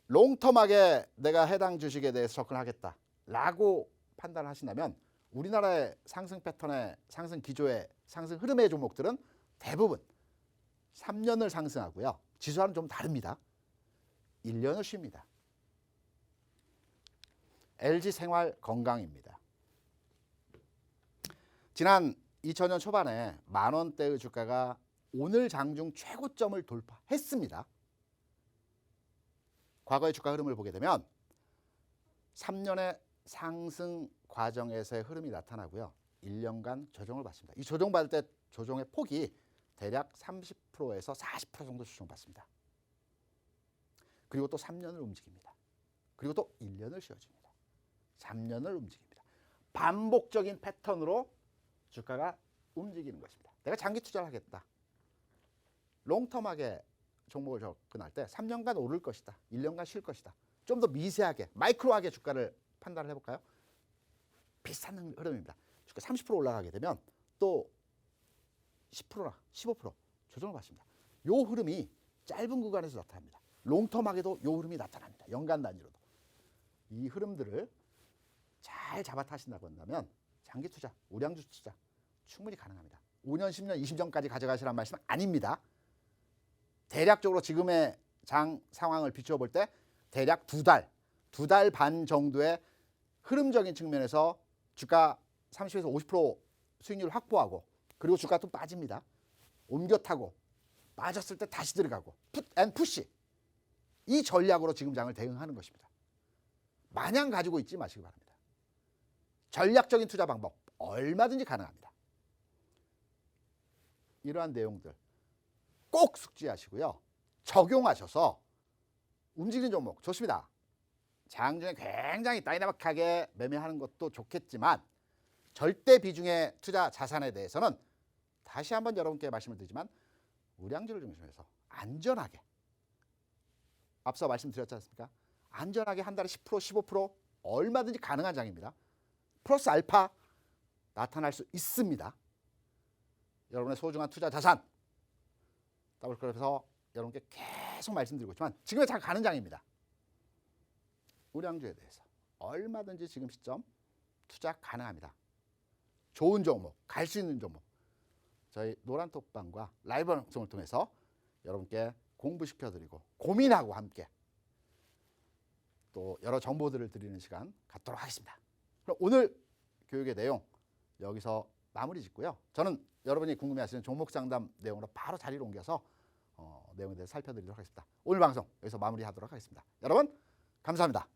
Speaker 2: 롱텀하게 내가 해당 주식에 대해서 접근하겠다라고 판단을 하신다면 우리나라의 상승 패턴의 상승 기조의 상승 흐름의 종목들은 대부분 3년을 상승하고요. 지수와는 좀 다릅니다. 1년을 쉽니다. LG생활건강입니다. 지난 2000년 초반에 만원대의 주가가 오늘 장중 최고점을 돌파했습니다. 과거의 주가 흐름을 보게 되면 3년의 상승 과정에서의 흐름이 나타나고요. 1년간 조정을 받습니다. 이 조정받을 때 조정의 폭이 대략 30%에서 40% 정도 조정받습니다. 그리고 또 3년을 움직입니다. 그리고 또 1년을 쉬어줍니다. 3년을 움직입니다. 반복적인 패턴으로 주가가 움직이는 것입니다. 내가 장기 투자를 하겠다. 롱텀하게 종목을 접근할 때 3년간 오를 것이다. 1년간 쉴 것이다. 좀 더 미세하게 마이크로하게 주가를 판단을 해볼까요? 비슷한 흐름입니다. 주가 30% 올라가게 되면 또 10%나 15% 조정을 받습니다. 이 흐름이 짧은 구간에서 나타납니다. 롱텀하게도 이 흐름이 나타납니다. 연간 단위로도. 이 흐름들을 잘 잡아 타신다고 한다면 장기 투자, 우량주 투자 충분히 가능합니다. 5년, 10년, 20년까지 가져가시라는 말씀은 아닙니다. 대략적으로 지금의 장 상황을 비춰볼 때 대략 두 달 반 정도의 흐름적인 측면에서 주가 30에서 50% 수익률을 확보하고 그리고 주가 또 빠집니다. 옮겨 타고 빠졌을 때 다시 들어가고 풋 앤 푸시 이 전략으로 지금 장을 대응하는 것입니다. 마냥 가지고 있지 마시기 바랍니다. 전략적인 투자 방법 얼마든지 가능합니다. 이러한 내용들 꼭 숙지하시고요. 적용하셔서 움직이는 종목 좋습니다. 장중에 굉장히 다이나믹하게 매매하는 것도 좋겠지만 절대 비중의 투자 자산에 대해서는 다시 한번 여러분께 말씀을 드리지만 우량주를 중심해서 안전하게 앞서 말씀드렸지 않습니까? 안전하게 한 달에 10%, 15% 얼마든지 가능한 장입니다. 플러스 알파 나타날 수 있습니다. 여러분의 소중한 투자 자산 더블클럽에서 여러분께 계속 말씀드리고 있지만 지금의 잘 가는 장입니다. 우량주에 대해서 얼마든지 지금 시점 투자 가능합니다. 좋은 종목, 갈 수 있는 종목 저희 노란톡방과 라이브 방송을 통해서 여러분께 공부시켜드리고 고민하고 함께 또 여러 정보들을 드리는 시간 갖도록 하겠습니다. 그럼 오늘 교육의 내용 여기서 마무리 짓고요. 저는 여러분이 궁금해하시는 종목 상담 내용으로 바로 자리로 옮겨서 내용에 대해서 살펴드리도록 하겠습니다. 오늘 방송 여기서 마무리하도록 하겠습니다. 여러분 감사합니다.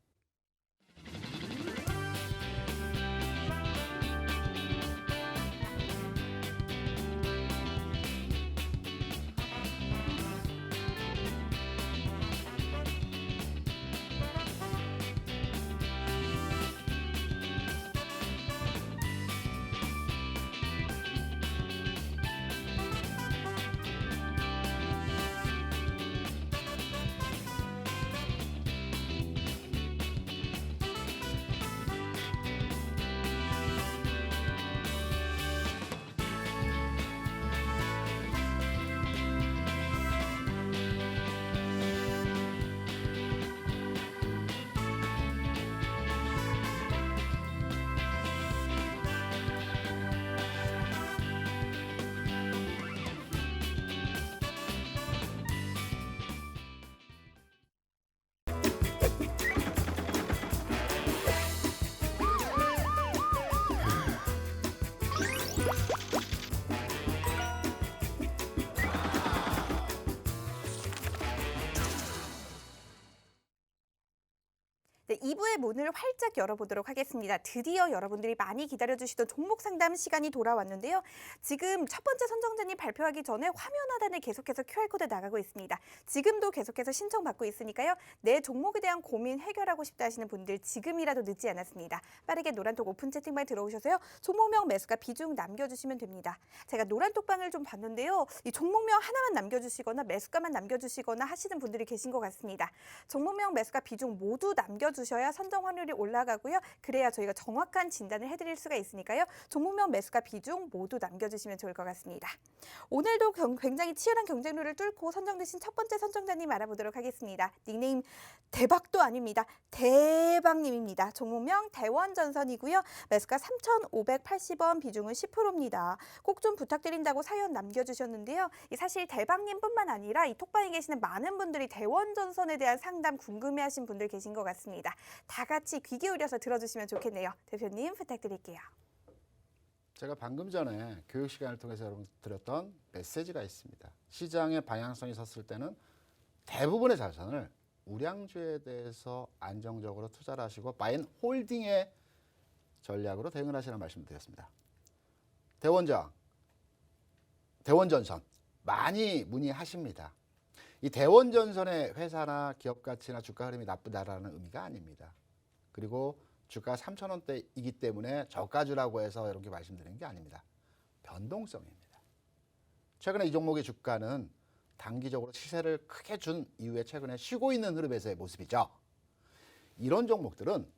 Speaker 1: 네, 2부의 문을 활짝 열어보도록 하겠습니다. 드디어 여러분들이 많이 기다려주시던 종목 상담 시간이 돌아왔는데요. 지금 첫 번째 선정자님 발표하기 전에 화면 하단에 계속해서 QR코드 나가고 있습니다. 지금도 계속해서 신청받고 있으니까요. 내 종목에 대한 고민 해결하고 싶다 하시는 분들 지금이라도 늦지 않았습니다. 빠르게 노란톡 오픈 채팅방에 들어오셔서요. 종목명 매수가 비중 남겨주시면 됩니다. 제가 노란톡방을 좀 봤는데요. 이 종목명 하나만 남겨주시거나 매수가만 남겨주시거나 하시는 분들이 계신 것 같습니다. 종목명 매수가 비중 모두 남겨주셔야 선정 확률이 올라가고요. 그래야 저희가 정확한 진단을 해드릴 수가 있으니까요. 종목명 매수가 비중 모두 남겨주시면 좋을 것 같습니다. 오늘도 굉장히 치열한 경쟁률을 뚫고 선정되신 첫 번째 선정자님 알아보도록 하겠습니다. 닉네임 대박도 아닙니다. 대박님입니다. 종목명 대원전선이고요. 매수가 3,580원, 비중은 10%입니다. 꼭 좀 부탁드린다고 사연 남겨주셨는데요. 사실 대박님뿐만 아니라 이 톡방에 계시는 많은 분들이 대원전선에 대한 상담 궁금해하신 분들 계신 것 같습니다. 다 같이 귀 기울여서 들어주시면 좋겠네요. 대표님 부탁드릴게요.
Speaker 2: 제가 방금 전에 교육 시간을 통해서 여러분 드렸던 메시지가 있습니다. 시장의 방향성이 섰을 때는 대부분의 자산을 우량주에 대해서 안정적으로 투자를 하시고 바이앤홀딩의 전략으로 대응을 하시라는 말씀을 드렸습니다. 대원전선 많이 문의하십니다. 이 대원전선의 회사나 기업 가치나 주가 흐름이 나쁘다라는 의미가 아닙니다. 그리고 주가 3,000원대이기 때문에 저가주라고 해서 이렇게 말씀드리는 게 아닙니다. 변동성입니다. 최근에 이 종목의 주가는 단기적으로 시세를 크게 준 이후에 최근에 쉬고 있는 흐름에서의 모습이죠. 이런 종목들은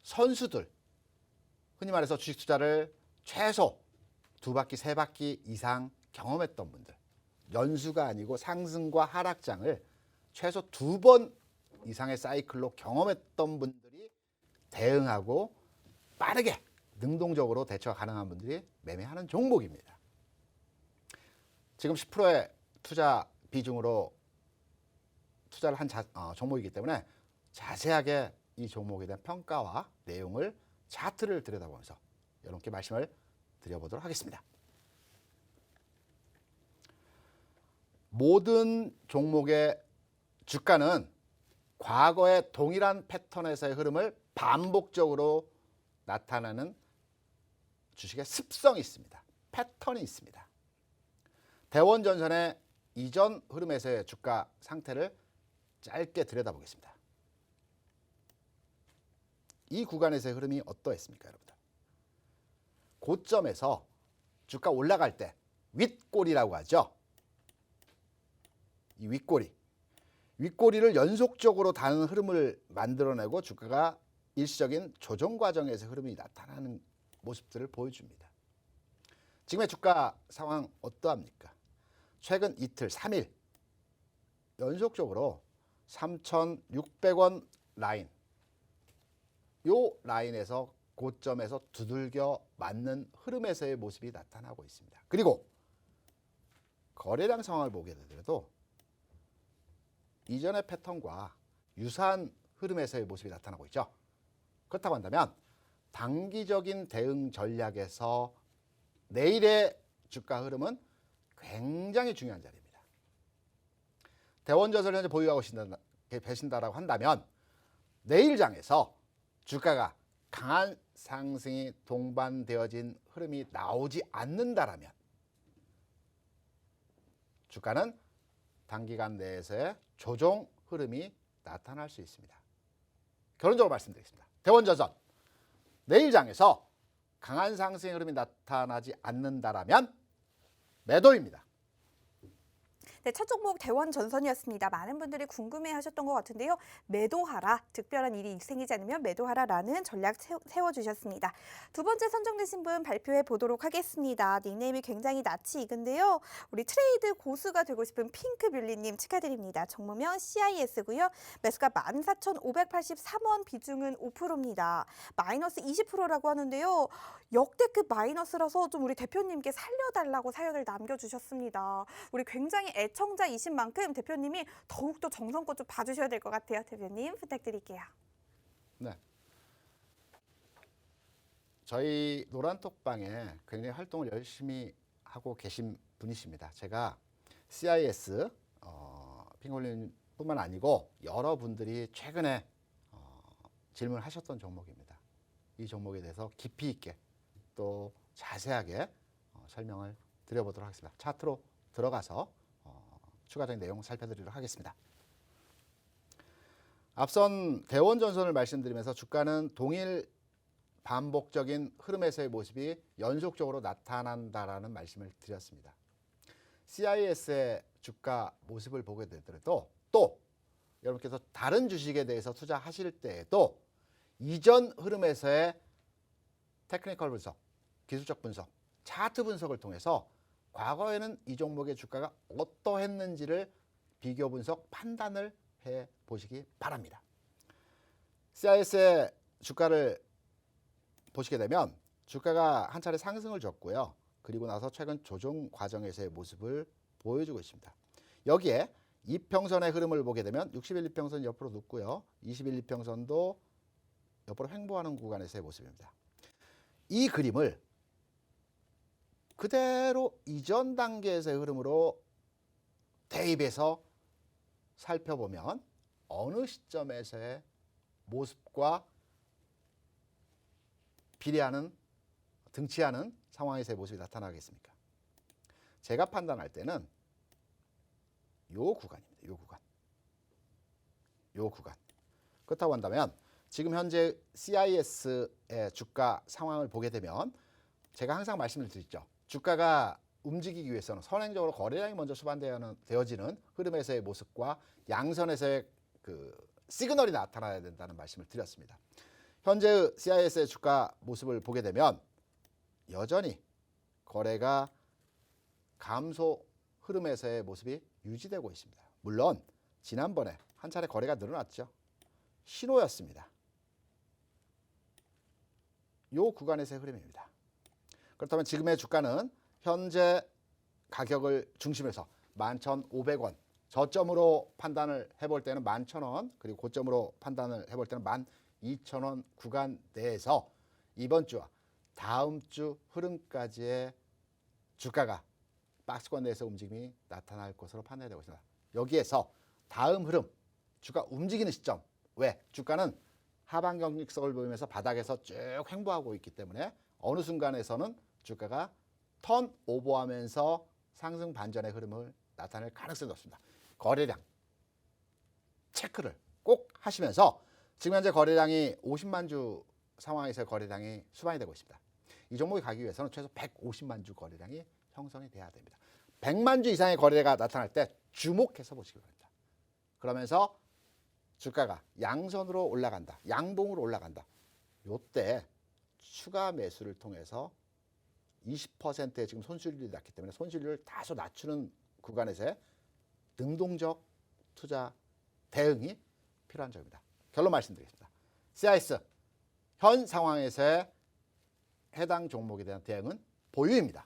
Speaker 2: 선수들, 흔히 말해서 주식 투자를 최소 2바퀴, 3바퀴 이상 경험했던 분들, 연수가 아니고 상승과 하락장을 최소 2번 이상의 사이클로 경험했던 분들이 대응하고 빠르게 능동적으로 대처가 가능한 분들이 매매하는 종목입니다. 지금 10%의 투자 비중으로 투자를 한 종목이기 때문에 자세하게 이 종목에 대한 평가와 내용을 차트를 들여다보면서 여러분께 말씀을 드려보도록 하겠습니다. 모든 종목의 주가는 과거의 동일한 패턴에서의 흐름을 반복적으로 나타내는 주식의 습성이 있습니다. 패턴이 있습니다. 대원전선의 이전 흐름에서의 주가 상태를 짧게 들여다보겠습니다. 이 구간에서의 흐름이 어떠했습니까, 여러분들? 고점에서 주가 올라갈 때 윗꼬리라고 하죠. 이 윗꼬리. 윗꼬리를 연속적으로 다는 흐름을 만들어내고 주가가 일시적인 조정 과정에서 흐름이 나타나는 모습들을 보여줍니다. 지금의 주가 상황 어떠합니까? 최근 이틀, 3일 연속적으로 3,600원 라인, 요 라인에서 고점에서 두들겨 맞는 흐름에서의 모습이 나타나고 있습니다. 그리고 거래량 상황을 보게 되더라도 이전의 패턴과 유사한 흐름에서의 모습이 나타나고 있죠. 그렇다고 한다면 단기적인 대응 전략에서 내일의 주가 흐름은 굉장히 중요한 자리입니다. 대원전선을 현재 보유하고 계신다라고 한다면 내일 장에서 주가가 강한 상승이 동반되어진 흐름이 나오지 않는다라면 주가는 단기간 내에서의 조정 흐름이 나타날 수 있습니다. 결론적으로 말씀드리겠습니다. 대원전선 내일 장에서 강한 상승의 흐름이 나타나지 않는다라면 매도입니다.
Speaker 1: 네, 첫 종목 대원전선이었습니다. 많은 분들이 궁금해하셨던 것 같은데요. 매도하라, 특별한 일이 생기지 않으면 매도하라라는 전략 세워주셨습니다. 두 번째 선정되신 분 발표해 보도록 하겠습니다. 닉네임이 굉장히 낯이 익은데요. 우리 트레이드 고수가 되고 싶은 핑크뷰리님 축하드립니다. 종목명 CIS고요. 매수가 14,583원, 비중은 5%입니다. 마이너스 20%라고 하는데요. 역대급 마이너스라서 좀 우리 대표님께 살려달라고 사연을 남겨주셨습니다. 우리 굉장히 애청자이신 만큼 대표님이 더욱더 정성껏 좀 봐주셔야 될 것 같아요. 대표님 부탁드릴게요.
Speaker 2: 네. 저희 노란톡방에 굉장히 활동을 열심히 하고 계신 분이십니다. 제가 CIS 핑홀린뿐만 아니고 여러분들이 최근에 질문하셨던 종목입니다. 이 종목에 대해서 깊이 있게 또 자세하게 설명을 드려보도록 하겠습니다. 차트로 들어가서 추가적인 내용 살펴드리도록 하겠습니다. 앞선 대원전선을 말씀드리면서 주가는 동일 반복적인 흐름에서의 모습이 연속적으로 나타난다라는 말씀을 드렸습니다. CIS의 주가 모습을 보게 되더라도 또 여러분께서 다른 주식에 대해서 투자하실 때에도 이전 흐름에서의 테크니컬 분석, 기술적 분석, 차트 분석을 통해서 과거에는 이 종목의 주가가 어떠했는지를 비교 분석, 판단을 해보시기 바랍니다. CIS의 주가를 보시게 되면 주가가 한 차례 상승을 줬고요. 그리고 나서 최근 조정 과정에서의 모습을 보여주고 있습니다. 여기에 이평선의 흐름을 보게 되면 60일 이평선 옆으로 눕고요. 20일 이평선도 옆으로 횡보하는 구간에서의 모습입니다. 이 그림을 그대로 이전 단계에서의 흐름으로 대입해서 살펴보면 어느 시점에서의 모습과 비례하는, 등치하는 상황에서의 모습이 나타나겠습니까? 제가 판단할 때는 요 구간입니다. 요 구간. 그렇다고 한다면 지금 현재 CIS의 주가 상황을 보게 되면 제가 항상 말씀을 드렸죠. 주가가 움직이기 위해서는 선행적으로 거래량이 먼저 수반되어지는 흐름에서의 모습과 양선에서의 그 시그널이 나타나야 된다는 말씀을 드렸습니다. 현재 CIS의 주가 모습을 보게 되면 여전히 거래가 감소 흐름에서의 모습이 유지되고 있습니다. 물론 지난번에 한 차례 거래가 늘어났죠. 신호였습니다. 요 구간에서의 흐름입니다. 그렇다면 지금의 주가는 현재 가격을 중심에서 11,500원, 저점으로 판단을 해볼 때는 11,000원, 그리고 고점으로 판단을 해볼 때는 12,000원 구간 내에서 이번 주와 다음 주 흐름까지의 주가가 박스권 내에서 움직임이 나타날 것으로 판단되고 있습니다. 여기에서 다음 흐름, 주가 움직이는 시점, 왜? 주가는 하방 경직성을 보이면서 바닥에서 쭉 횡보하고 있기 때문에 어느 순간에서는 주가가 턴 오버하면서 상승 반전의 흐름을 나타낼 가능성이 높습니다. 거래량 체크를 꼭 하시면서 지금 현재 거래량이 50만 주 상황에서 거래량이 수반이 되고 있습니다. 이 종목이 가기 위해서는 최소 150만 주 거래량이 형성이 돼야 됩니다. 100만 주 이상의 거래가 나타날 때 주목해서 보시기 바랍니다. 그러면서 주가가 양선으로 올라간다. 양봉으로 올라간다. 요때 추가 매수를 통해서 20%의 지금 손실률이 났기 때문에 손실률을 다소 낮추는 구간에서의 능동적 투자 대응이 필요한 점입니다. 결론 말씀드리겠습니다. CIS 현 상황에서의 해당 종목에 대한 대응은 보유입니다.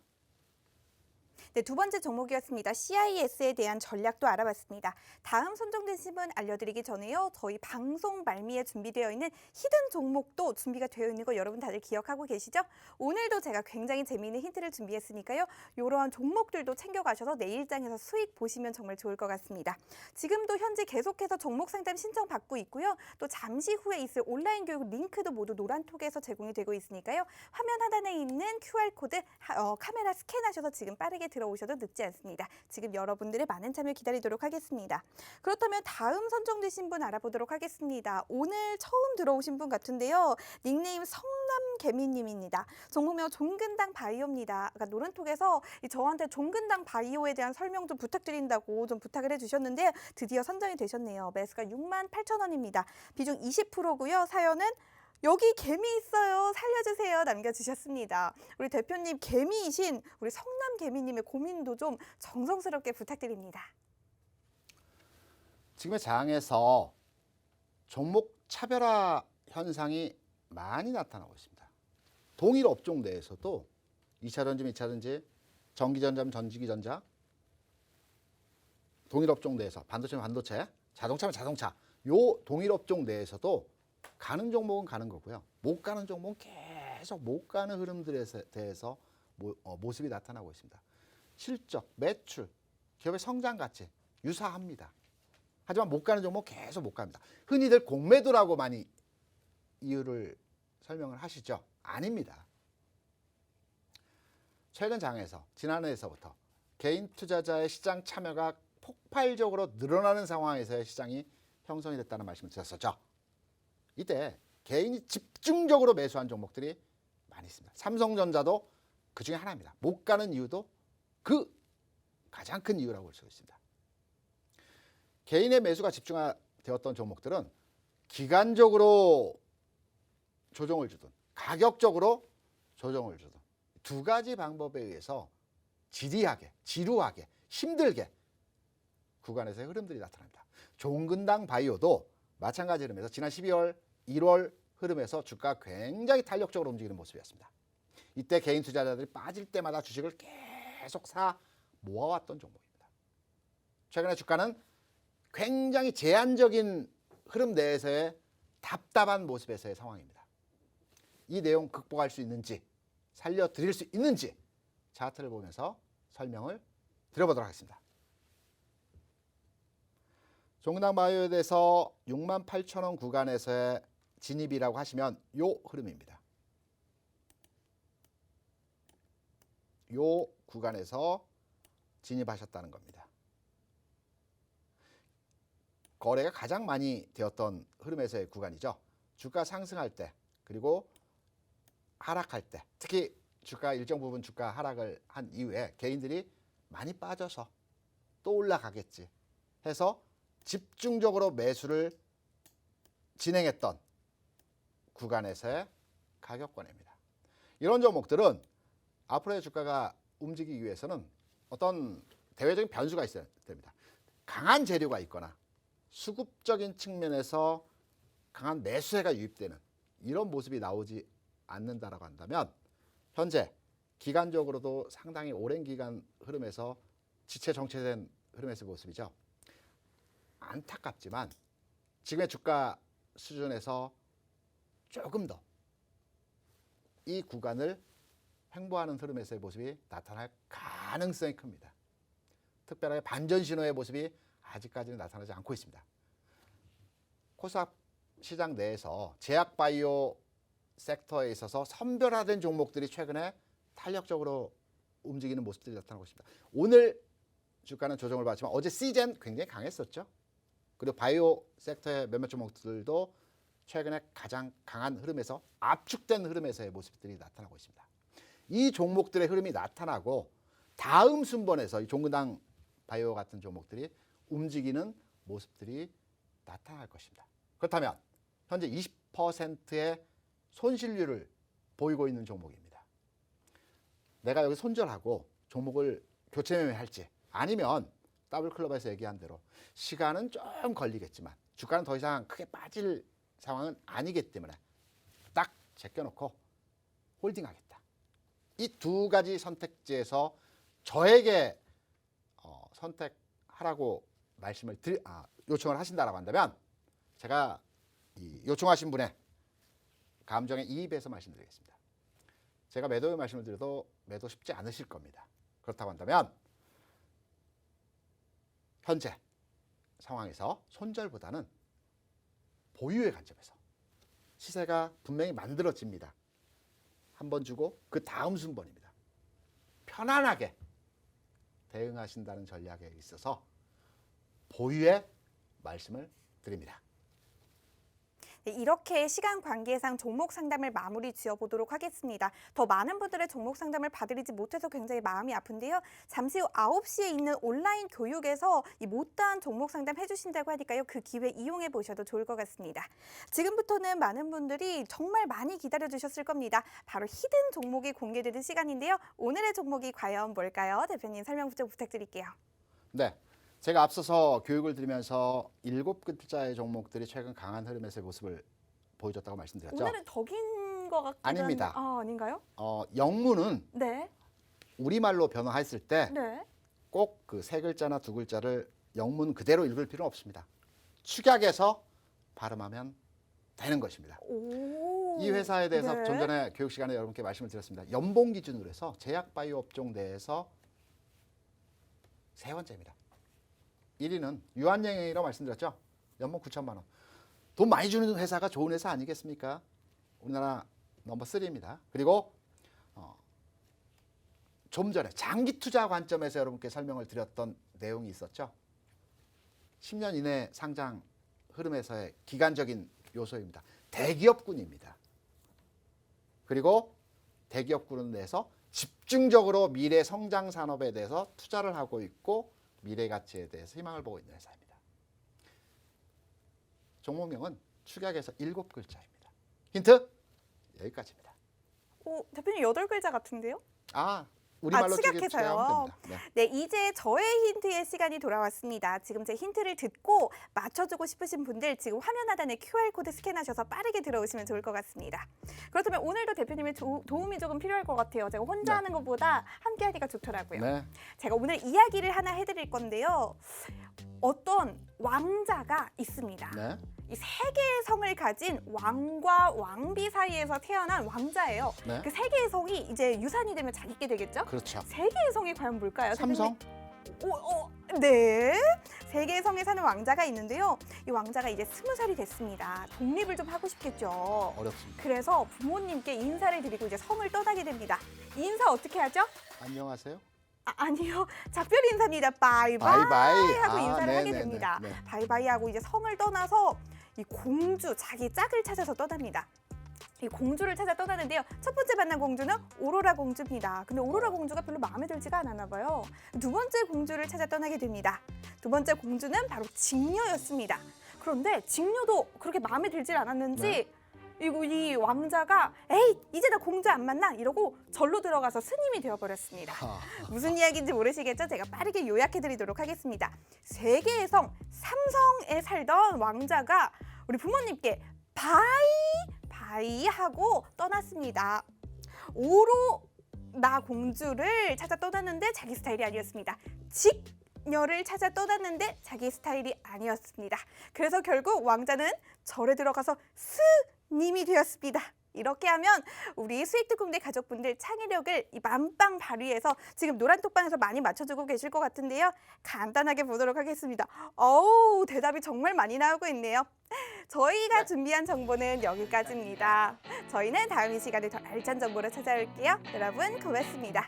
Speaker 1: 네, 두 번째 종목이었습니다. CIS에 대한 전략도 알아봤습니다. 다음 선정된 신분 알려드리기 전에요. 저희 방송 말미에 준비되어 있는 히든 종목도 준비가 되어 있는 거 여러분 다들 기억하고 계시죠? 오늘도 제가 굉장히 재미있는 힌트를 준비했으니까요. 이러한 종목들도 챙겨가셔서 내일장에서 수익 보시면 정말 좋을 것 같습니다. 지금도 현재 계속해서 종목 상담 신청 받고 있고요. 또 잠시 후에 있을 온라인 교육 링크도 모두 노란톡에서 제공이 되고 있으니까요. 화면 하단에 있는 QR코드 카메라 스캔하셔서 지금 빠르게 들어오셔도 늦지 않습니다. 지금 여러분들의 많은 참여 기다리도록 하겠습니다. 그렇다면 다음 선정되신 분 알아보도록 하겠습니다. 오늘 처음 들어오신 분 같은데요. 닉네임 성남개미님입니다. 종목명 종근당 바이오입니다. 아까 노란톡에서 저한테 종근당 바이오에 대한 설명 좀 부탁드린다고 좀 부탁을 해주셨는데 드디어 선정이 되셨네요. 매수가 68,000원입니다. 비중 20%고요. 사연은 여기 개미 있어요. 살려주세요. 남겨주셨습니다. 우리 대표님 개미이신 우리 성남 개미님의 고민도 좀 정성스럽게 부탁드립니다.
Speaker 2: 지금의 장에서 종목 차별화 현상이 많이 나타나고 있습니다. 동일 업종 내에서도 2차 전지, 2차 전지, 전기전자, 전기전자, 동일 업종 내에서 반도체면 반도체, 자동차면 자동차, 요 동일 업종 내에서도 가는 종목은 가는 거고요. 못 가는 종목은 계속 못 가는 흐름들에 대해서 모습이 나타나고 있습니다. 실적, 매출, 기업의 성장 가치 유사합니다. 하지만 못 가는 종목 계속 못 갑니다. 흔히들 공매도라고 많이 이유를 설명을 하시죠. 아닙니다. 최근 장에서 지난해에서부터 개인 투자자의 시장 참여가 폭발적으로 늘어나는 상황에서의 시장이 형성이 됐다는 말씀을 드렸었죠. 이때 개인이 집중적으로 매수한 종목들이 많이 있습니다. 삼성전자도 그 중에 하나입니다. 못 가는 이유도 그 가장 큰 이유라고 볼 수 있습니다. 개인의 매수가 집중되었던 종목들은 기간적으로 조정을 주든 가격적으로 조정을 주든 두 가지 방법에 의해서 지리하게, 지루하게, 힘들게 구간에서의 흐름들이 나타납니다. 종근당 바이오도 마찬가지 흐름에서 지난 12월, 1월 흐름에서 주가가 굉장히 탄력적으로 움직이는 모습이었습니다. 이때 개인 투자자들이 빠질 때마다 주식을 계속 사 모아왔던 종목입니다. 최근에 주가는 굉장히 제한적인 흐름 내에서의 답답한 모습에서의 상황입니다. 이 내용 극복할 수 있는지, 살려드릴 수 있는지 차트를 보면서 설명을 드려보도록 하겠습니다. 종근당 바이오에 대해서 68,000원 구간에서의 진입이라고 하시면 요 흐름입니다. 요 구간에서 진입하셨다는 겁니다. 거래가 가장 많이 되었던 흐름에서의 구간이죠. 주가 상승할 때 그리고 하락할 때, 특히 주가 일정 부분 주가 하락을 한 이후에 개인들이 많이 빠져서 또 올라가겠지 해서 집중적으로 매수를 진행했던 구간에서의 가격권입니다. 이런 종목들은 앞으로의 주가가 움직이기 위해서는 어떤 대외적인 변수가 있어야 됩니다. 강한 재료가 있거나 수급적인 측면에서 강한 매수세가 유입되는 이런 모습이 나오지 않는다라고 한다면 현재 기간적으로도 상당히 오랜 기간 흐름에서 지체 정체된 흐름에서의 모습이죠. 안타깝지만 지금의 주가 수준에서 조금 더 이 구간을 횡보하는 흐름에서의 모습이 나타날 가능성이 큽니다. 특별하게 반전 신호의 모습이 아직까지는 나타나지 않고 있습니다. 코스닥 시장 내에서 제약바이오 섹터에 있어서 선별화된 종목들이 최근에 탄력적으로 움직이는 모습들이 나타나고 있습니다. 오늘 주가는 조정을 받지만 어제 시젠 굉장히 강했었죠. 그리고 바이오 섹터의 몇몇 종목들도 최근에 가장 강한 흐름에서 압축된 흐름에서의 모습들이 나타나고 있습니다. 이 종목들의 흐름이 나타나고 다음 순번에서 이 종근당 바이오 같은 종목들이 움직이는 모습들이 나타날 것입니다. 그렇다면 현재 20%의 손실률을 보이고 있는 종목입니다. 내가 여기 손절하고 종목을 교체 매매할지 아니면 더블클럽에서 얘기한 대로 시간은 좀 걸리겠지만 주가는 더 이상 크게 빠질 상황은 아니기 때문에 딱 제껴놓고 홀딩하겠다. 이 두 가지 선택지에서 저에게 선택하라고 요청을 하신다라고 한다면 제가 이 요청하신 분의 감정에 이입해서 말씀드리겠습니다. 제가 매도의 말씀을 드려도 매도 쉽지 않으실 겁니다. 그렇다고 한다면 현재 상황에서 손절보다는 보유의 관점에서 시세가 분명히 만들어집니다. 한 번 주고 그 다음 순번입니다. 편안하게 대응하신다는 전략에 있어서 보유의 말씀을 드립니다.
Speaker 1: 네, 이렇게 시간 관계상 종목 상담을 마무리 지어보도록 하겠습니다. 더 많은 분들의 종목 상담을 받으리지 못해서 굉장히 마음이 아픈데요. 잠시 후 9시에 있는 온라인 교육에서 이 못다한 종목 상담 해주신다고 하니까요. 그 기회 이용해 보셔도 좋을 것 같습니다. 지금부터는 많은 분들이 정말 많이 기다려주셨을 겁니다. 바로 히든 종목이 공개되는 시간인데요. 오늘의 종목이 과연 뭘까요? 대표님 설명 좀 부탁드릴게요.
Speaker 2: 네. 제가 앞서서 교육을 드리면서 7글자의 종목들이 최근 강한 흐름에서의 모습을 보여줬다고 말씀드렸죠.
Speaker 1: 오늘은 더 긴 것 같기도
Speaker 2: 아닙니다.
Speaker 1: 아닌가요?
Speaker 2: 영문은
Speaker 1: 네.
Speaker 2: 우리말로 변화했을 때
Speaker 1: 네.
Speaker 2: 꼭 그 3글자나 2글자를 영문 그대로 읽을 필요는 없습니다. 축약해서 발음하면 되는 것입니다.
Speaker 1: 오.
Speaker 2: 이 회사에 대해서
Speaker 1: 네.
Speaker 2: 좀 전에 교육 시간에 여러분께 말씀을 드렸습니다. 연봉 기준으로 해서 제약바이오 업종 내에서 세 번째입니다. 1위는 유한양행이라고 말씀드렸죠. 연봉 9천만 원. 돈 많이 주는 회사가 좋은 회사 아니겠습니까? 우리나라 넘버 3입니다. 그리고 좀 전에 장기 투자 관점에서 여러분께 설명을 드렸던 내용이 있었죠. 10년 이내 상장 흐름에서의 기간적인 요소입니다. 대기업군입니다. 그리고 대기업군에 대해서 집중적으로 미래 성장 산업에 대해서 투자를 하고 있고 미래 가치에 대해서 희망을 보고 있는 회사입니다. 종목명은 축약해서 7글자입니다. 힌트 여기까지입니다.
Speaker 1: 오, 대표님 8글자 같은데요?
Speaker 2: 우리말로
Speaker 1: 축약해서요.
Speaker 2: 축약하면 됩니다.
Speaker 1: 네, 이제 저의 힌트의 시간이 돌아왔습니다. 지금 제 힌트를 듣고 맞춰주고 싶으신 분들 지금 화면 하단에 QR코드 스캔하셔서 빠르게 들어오시면 좋을 것 같습니다. 그렇다면 오늘도 대표님의 도움이 조금 필요할 것 같아요. 제가 혼자
Speaker 2: 네.
Speaker 1: 하는 것보다 함께 하기가 좋더라고요.
Speaker 2: 네.
Speaker 1: 제가 오늘 이야기를 하나 해드릴 건데요. 어떤 왕자가 있습니다.
Speaker 2: 네.
Speaker 1: 이 세 개의 성을 가진 왕과 왕비 사이에서 태어난 왕자예요.
Speaker 2: 네.
Speaker 1: 그 세 개의 성이 이제 유산이 되면 잘 있게 되겠죠?
Speaker 2: 그렇죠.
Speaker 1: 세 개의 성이 과연 뭘까요?
Speaker 2: 삼성.
Speaker 1: 네. 세 개의 성에 사는 왕자가 있는데요. 이 왕자가 이제 20살이 됐습니다. 독립을 좀 하고 싶겠죠.
Speaker 2: 어렵습니다.
Speaker 1: 그래서 부모님께 인사를 드리고 이제 성을 떠나게 됩니다. 인사 어떻게 하죠?
Speaker 2: 안녕하세요.
Speaker 1: 아니요. 작별 인사입니다. 바이바이
Speaker 2: 바이바이.
Speaker 1: 하고 인사를 하게
Speaker 2: 네네네.
Speaker 1: 됩니다.
Speaker 2: 네.
Speaker 1: 바이바이 하고 이제 성을 떠나서 이 공주, 자기 짝을 찾아서 떠납니다. 이 공주를 찾아 떠나는데요. 첫 번째 만난 공주는 오로라 공주입니다. 근데 오로라 공주가 별로 마음에 들지가 않았나 봐요. 두 번째 공주를 찾아 떠나게 됩니다. 두 번째 공주는 바로 직녀였습니다. 그런데 직녀도 그렇게 마음에 들질 않았는지
Speaker 2: 네.
Speaker 1: 이 왕자가 에이 이제 나 공주 안 만나 이러고 절로 들어가서 스님이 되어버렸습니다. 무슨 이야기인지 모르시겠죠? 제가 빠르게 요약해드리도록 하겠습니다. 세계의 성 삼성에 살던 왕자가 우리 부모님께 바이 하고 떠났습니다. 오로라 공주를 찾아 떠났는데 자기 스타일이 아니었습니다. 직녀를 찾아 떠났는데 자기 스타일이 아니었습니다. 그래서 결국 왕자는 절에 들어가서 스님이 되었습니다. 이렇게 하면 우리 수익특공대 가족분들 창의력을 만빵 발휘해서 지금 노란톡방에서 많이 맞춰주고 계실 것 같은데요. 간단하게 보도록 하겠습니다. 어우, 대답이 정말 많이 나오고 있네요. 저희가 준비한 정보는 여기까지입니다. 저희는 다음 이 시간에 더 알찬 정보로 찾아올게요. 여러분 고맙습니다.